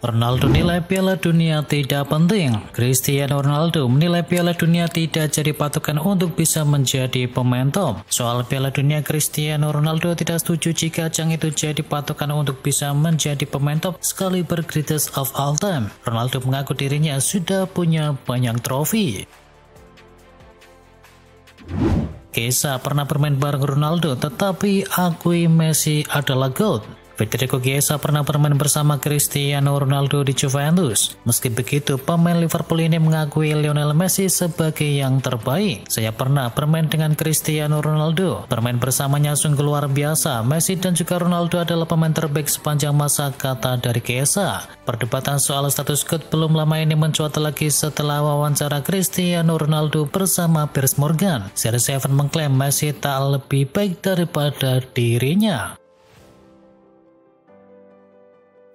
Ronaldo nilai Piala Dunia tidak penting. Cristiano Ronaldo menilai Piala Dunia tidak jadi patokan untuk bisa menjadi pemain top. Soal Piala Dunia, Cristiano Ronaldo tidak setuju jika ajang itu jadi patokan untuk bisa menjadi pemain top sekaliber greatest of all time. Ronaldo mengaku dirinya sudah punya banyak trofi. Chiesa pernah bermain bareng Ronaldo, tetapi akui Messi adalah GOAT. Federico Chiesa pernah bermain bersama Cristiano Ronaldo di Juventus. Meski begitu, pemain Liverpool ini mengakui Lionel Messi sebagai yang terbaik. Saya pernah bermain dengan Cristiano Ronaldo. Bermain bersamanya sungguh luar biasa. Messi dan juga Ronaldo adalah pemain terbaik sepanjang masa, kata dari Chiesa. Perdebatan soal status GOAT belum lama ini mencuat lagi setelah wawancara Cristiano Ronaldo bersama Piers Morgan. CR7 mengklaim Messi tak lebih baik daripada dirinya.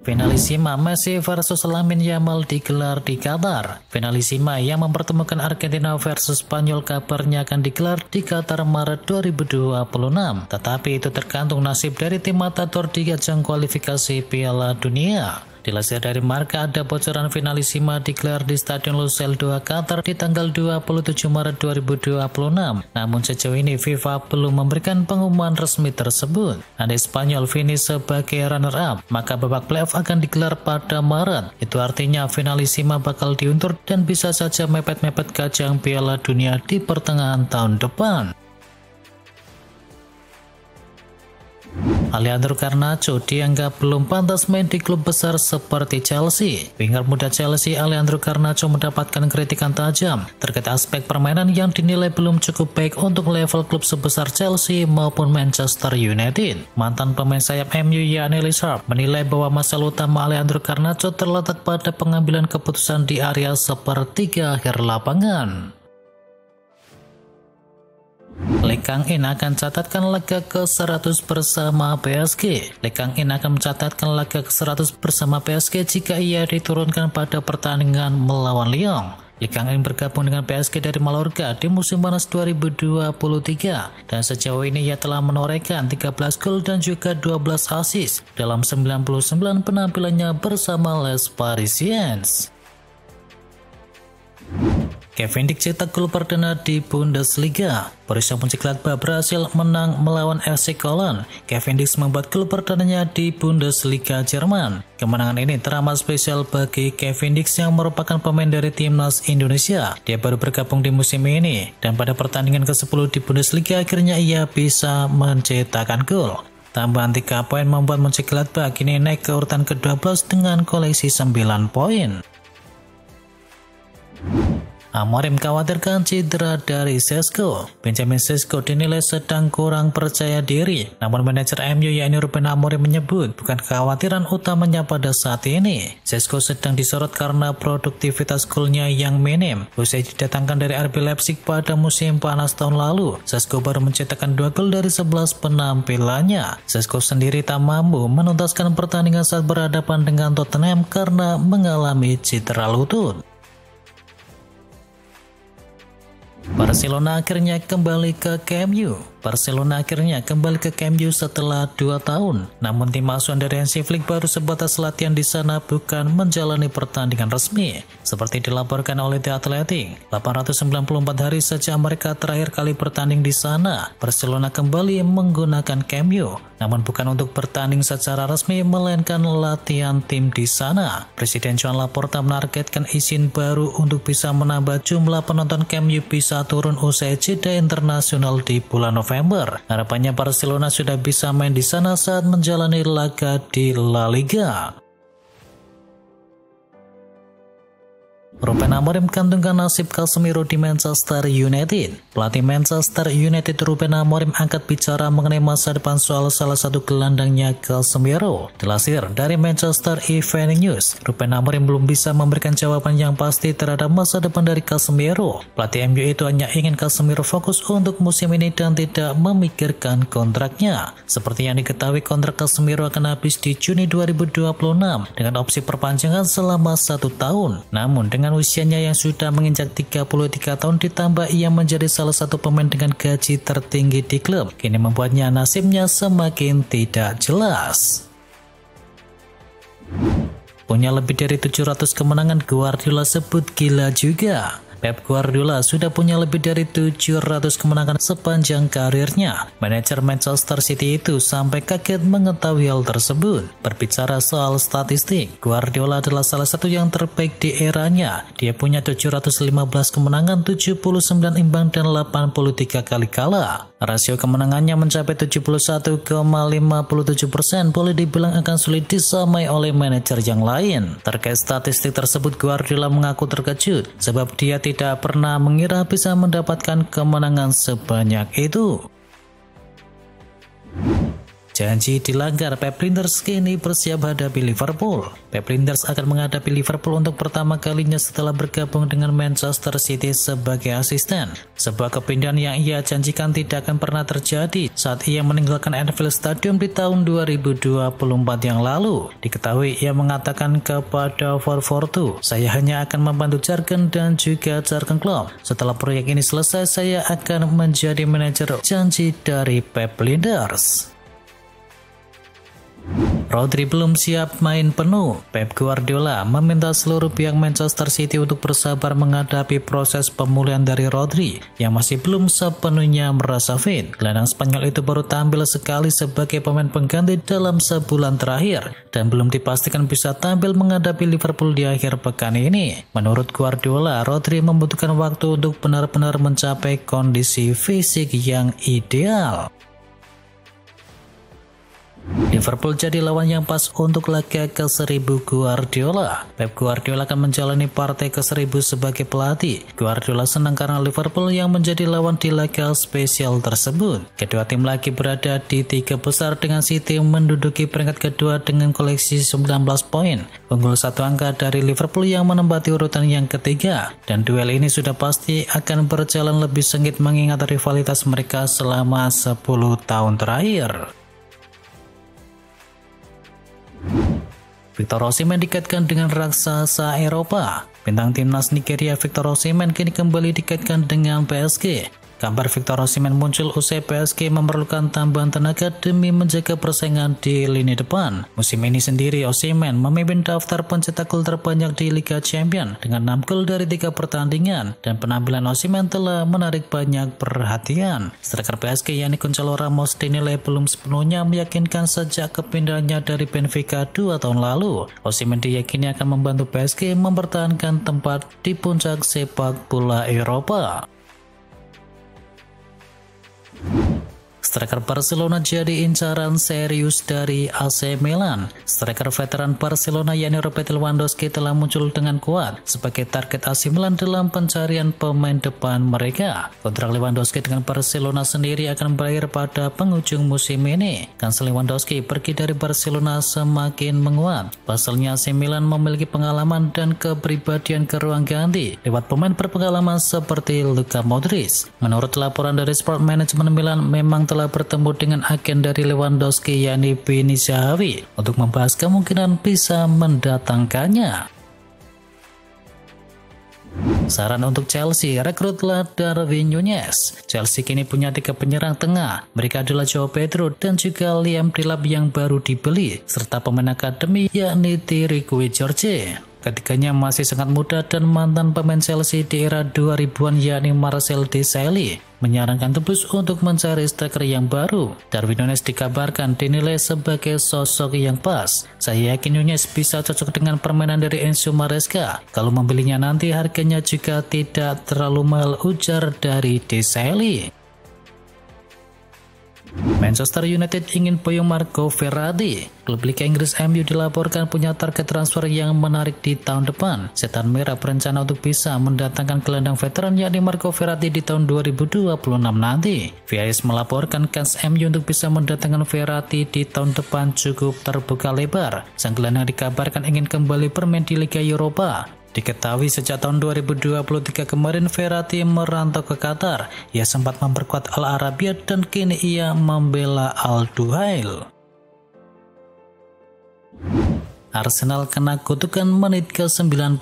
Finalisima Messi versus Lamine Yamal digelar di Qatar. Finalisima yang mempertemukan Argentina versus Spanyol kabarnya akan digelar di Qatar Maret 2026. Tetapi itu tergantung nasib dari tim Matador di ajang kualifikasi Piala Dunia. Dilansir dari Marca, ada bocoran finalisima digelar di Stadion Lusail Doha, Qatar di tanggal 27 Maret 2026. Namun sejauh ini FIFA belum memberikan pengumuman resmi tersebut. Andai Spanyol finish sebagai runner-up, maka babak playoff akan digelar pada Maret. Itu artinya finalisima bakal diundur dan bisa saja mepet-mepet ke ajang Piala Dunia di pertengahan tahun depan. Alejandro Garnacho dianggap belum pantas main di klub besar seperti Chelsea. Winger muda Chelsea Alejandro Garnacho mendapatkan kritikan tajam terkait aspek permainan yang dinilai belum cukup baik untuk level klub sebesar Chelsea maupun Manchester United. Mantan pemain sayap MU yakni Lee Sharp menilai bahwa masalah utama Alejandro Garnacho terletak pada pengambilan keputusan di area sepertiga akhir lapangan. Lee Kang-in akan catatkan laga ke-100 bersama PSG. Lee Kang-in akan mencatatkan laga ke-100 bersama PSG jika ia diturunkan pada pertandingan melawan Lyon. Lee Kang-in bergabung dengan PSG dari Mallorca di musim panas 2023 dan sejauh ini ia telah menorehkan 13 gol dan juga 12 assist dalam 99 penampilannya bersama Les Parisiens. Kevin Dix cetak gol perdana di Bundesliga. Borussia Mönchengladbach berhasil menang melawan FC Köln. Kevin Dix membuat gol perdananya di Bundesliga Jerman. Kemenangan ini teramat spesial bagi Kevin Dix yang merupakan pemain dari timnas Indonesia. Dia baru bergabung di musim ini dan pada pertandingan ke-10 di Bundesliga akhirnya ia bisa mencetakkan gol. Tambahan 3 poin membuat Mönchengladbach kini naik ke urutan ke-12 dengan koleksi 9 poin. Amorim khawatirkan cedera dari Šeško. Benjamin Šeško dinilai sedang kurang percaya diri. Namun manajer MU yakni Ruben Amorim menyebut bukan kekhawatiran utamanya pada saat ini. Šeško sedang disorot karena produktivitas golnya yang minim. Usai didatangkan dari RB Leipzig pada musim panas tahun lalu, Šeško baru mencetakkan 2 gol dari 11 penampilannya. Šeško sendiri tak mampu menuntaskan pertandingan saat berhadapan dengan Tottenham karena mengalami cedera lutut. Barcelona akhirnya kembali ke Camp Nou. Barcelona akhirnya kembali ke Camp Nou setelah 2 tahun. Namun tim asuhan dari Hansi Flick baru sebatas latihan di sana, bukan menjalani pertandingan resmi. Seperti dilaporkan oleh The Athletic, 894 hari sejak mereka terakhir kali bertanding di sana, Barcelona kembali menggunakan Camp Nou. Namun bukan untuk bertanding secara resmi, melainkan latihan tim di sana. Presiden Joan Laporta menargetkan izin baru untuk bisa menambah jumlah penonton Camp Nou bisa turun usai jeda internasional di bulan November. Harapannya Barcelona sudah bisa main di sana saat menjalani laga di La Liga. Ruben Amorim kantungkan nasib Casemiro di Manchester United. Pelatih Manchester United Ruben Amorim angkat bicara mengenai masa depan soal salah satu gelandangnya Casemiro. Dilansir dari Manchester Evening News, Ruben Amorim belum bisa memberikan jawaban yang pasti terhadap masa depan dari Casemiro. Pelatih MU itu hanya ingin Casemiro fokus untuk musim ini dan tidak memikirkan kontraknya. Seperti yang diketahui, kontrak Casemiro akan habis di Juni 2026 dengan opsi perpanjangan selama 1 tahun. Namun dengan usianya yang sudah menginjak 33 tahun ditambah ia menjadi salah satu pemain dengan gaji tertinggi di klub, kini membuatnya nasibnya semakin tidak jelas. punya lebih dari 700 kemenangan. Guardiola sebut gila juga. Pep Guardiola sudah punya lebih dari 700 kemenangan sepanjang karirnya. Manajer Manchester City itu sampai kaget mengetahui hal tersebut. Berbicara soal statistik, Guardiola adalah salah satu yang terbaik di eranya. Dia punya 715 kemenangan, 79 imbang, dan 83 kali kalah. Rasio kemenangannya mencapai 71,57%, boleh dibilang akan sulit disamai oleh manajer yang lain. Terkait statistik tersebut, Guardiola mengaku terkejut sebab dia tidak pernah mengira bisa mendapatkan kemenangan sebanyak itu. Janji dilanggar, Pep Linders kini bersiap hadapi Liverpool. Pep Linders akan menghadapi Liverpool untuk pertama kalinya setelah bergabung dengan Manchester City sebagai asisten. Sebuah kepindahan yang ia janjikan tidak akan pernah terjadi saat ia meninggalkan Anfield Stadium di tahun 2024 yang lalu. Diketahui ia mengatakan kepada 442, "Saya hanya akan membantu Jurgen dan juga Jurgen Klopp. Setelah proyek ini selesai, saya akan menjadi manajer." Janji dari Pep Linders. Rodri belum siap main penuh. Pep Guardiola meminta seluruh pihak Manchester City untuk bersabar menghadapi proses pemulihan dari Rodri yang masih belum sepenuhnya merasa fit. Gelandang Spanyol itu baru tampil sekali sebagai pemain pengganti dalam sebulan terakhir dan belum dipastikan bisa tampil menghadapi Liverpool di akhir pekan ini. Menurut Guardiola, Rodri membutuhkan waktu untuk benar-benar mencapai kondisi fisik yang ideal. Liverpool jadi lawan yang pas untuk laga ke-1000 Guardiola. Pep Guardiola akan menjalani partai ke-1000 sebagai pelatih. Guardiola senang karena Liverpool yang menjadi lawan di laga spesial tersebut. Kedua tim lagi berada di 3 besar dengan City menduduki peringkat kedua dengan koleksi 19 poin. Unggul 1 angka dari Liverpool yang menempati urutan yang ketiga. Dan duel ini sudah pasti akan berjalan lebih sengit mengingat rivalitas mereka selama 10 tahun terakhir. Victor Osimhen dikaitkan dengan raksasa Eropa. Bintang timnas Nigeria Victor Osimhen kini kembali dikaitkan dengan PSG. Kabar Victor Osimhen muncul usai PSG memerlukan tambahan tenaga demi menjaga persaingan di lini depan. Musim ini sendiri Osimhen memimpin daftar pencetak gol terbanyak di Liga Champions dengan 6 gol dari 3 pertandingan, dan penampilan Osimhen telah menarik banyak perhatian. Striker PSG yakni Gonzalo Ramos dinilai belum sepenuhnya meyakinkan sejak kepindahannya dari Benfica 2 tahun lalu. Osimhen diyakini akan membantu PSG mempertahankan tempat di puncak sepak bola Eropa. Striker Barcelona jadi incaran serius dari AC Milan. Striker veteran Barcelona yakni Robert Lewandowski telah muncul dengan kuat sebagai target AC Milan dalam pencarian pemain depan mereka. Kontrak Lewandowski dengan Barcelona sendiri akan berakhir pada penghujung musim ini. Kansel Lewandowski pergi dari Barcelona semakin menguat. Pasalnya AC Milan memiliki pengalaman dan kepribadian ke ruang ganti lewat pemain berpengalaman seperti Luka Modric. Menurut laporan dari Sport Management, Milan memang telah bertemu dengan agen dari Lewandowski yakni Beni Zahawi untuk membahas kemungkinan bisa mendatangkannya. Saran untuk Chelsea, rekrutlah Darwin Núñez. Chelsea kini punya 3 penyerang tengah. Mereka adalah Joao Pedro dan juga Liam Delap yang baru dibeli, serta pemain akademi yakni Thierry George. Ketiganya masih sangat muda dan mantan pemain Chelsea di era 2000-an yakni Marcel Desailly menyarankan Tebus untuk mencari striker yang baru. Darwin Núñez dikabarkan dinilai sebagai sosok yang pas. Saya yakin Núñez bisa cocok dengan permainan dari Enzo Maresca. Kalau membelinya nanti harganya juga tidak terlalu mahal, ujar dari Desailly. Manchester United ingin boyong Marco Verratti. Klub Liga Inggris MU dilaporkan punya target transfer yang menarik di tahun depan. Setan Merah berencana untuk bisa mendatangkan gelandang veteran yakni Marco Verratti di tahun 2026 nanti. VIS melaporkan kans MU untuk bisa mendatangkan Verratti di tahun depan cukup terbuka lebar. Sang gelandang dikabarkan ingin kembali bermain di Liga Eropa. Diketahui sejak tahun 2023 kemarin Verratti merantau ke Qatar. Ia sempat memperkuat Al Arabiya dan kini ia membela Al Duhail. Arsenal kena kutukan menit ke-90.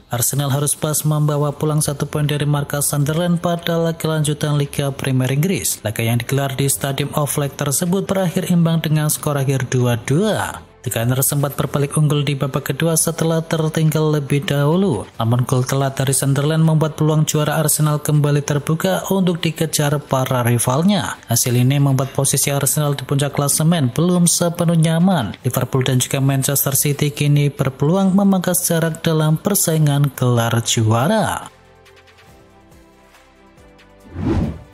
Arsenal harus pas membawa pulang 1 poin dari markas Sunderland pada laga lanjutan Liga Premier Inggris. Laga yang digelar di Stadium of Light tersebut berakhir imbang dengan skor akhir 2-2. Tekaner sempat berbalik unggul di babak kedua setelah tertinggal lebih dahulu. Namun gol telat dari Sunderland membuat peluang juara Arsenal kembali terbuka untuk dikejar para rivalnya. Hasil ini membuat posisi Arsenal di puncak klasemen belum sepenuhnya aman. Liverpool dan juga Manchester City kini berpeluang memangkas jarak dalam persaingan gelar juara.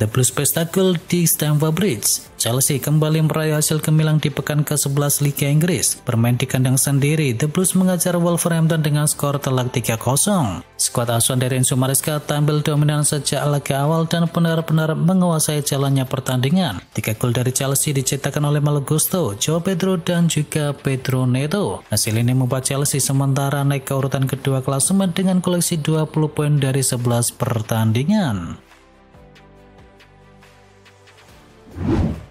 The Blues pesta gol di Stamford Bridge. Chelsea kembali meraih hasil gemilang di pekan ke-11 Liga Inggris. Bermain di kandang sendiri, The Blues mengajar Wolverhampton dengan skor telak 3-0. Skuad asuhan dari Enzo Maresca tampil dominan sejak laga awal dan benar-benar menguasai jalannya pertandingan. 3 gol dari Chelsea dicetakkan oleh Malo Gusto, Joao Pedro, dan juga Pedro Neto. Hasil ini membuat Chelsea sementara naik ke urutan kedua klasemen dengan koleksi 20 poin dari 11 pertandingan.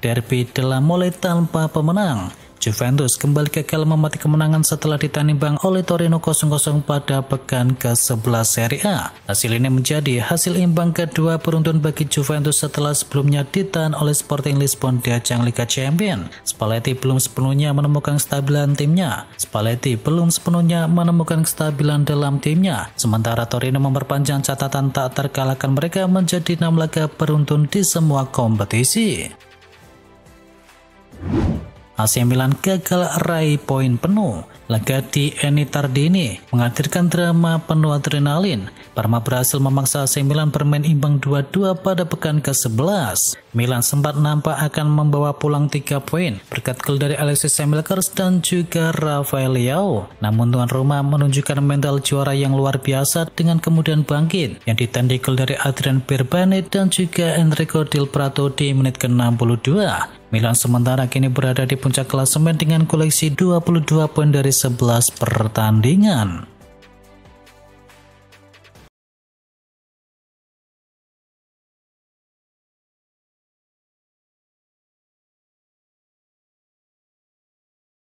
Derby telah mulai tanpa pemenang. Juventus kembali gagal memati kemenangan setelah ditanimbang oleh Torino 0-0 pada pekan ke-11 Serie A. Hasil ini menjadi hasil imbang kedua beruntun bagi Juventus setelah sebelumnya ditahan oleh Sporting Lisbon di ajang Liga Champions. Spalletti belum sepenuhnya menemukan kestabilan dalam timnya. Sementara Torino memperpanjang catatan tak terkalahkan mereka menjadi 6 laga beruntun di semua kompetisi. AC Milan gagal raih poin penuh. Laga di Eni Tardini menghadirkan drama penuh adrenalin. Parma berhasil memaksa AC Milan bermain imbang 2-2 pada pekan ke-11. Milan sempat nampak akan membawa pulang 3 poin berkat gol dari Alexis Samuels dan juga Rafael Leao. Namun tuan rumah menunjukkan mental juara yang luar biasa dengan kemudian bangkit yang ditandai gol dari Adrian Birbane dan juga Enrico Del Prato di menit ke-62. Milan sementara kini berada di puncak klasemen dengan koleksi 22 poin dari 11 pertandingan.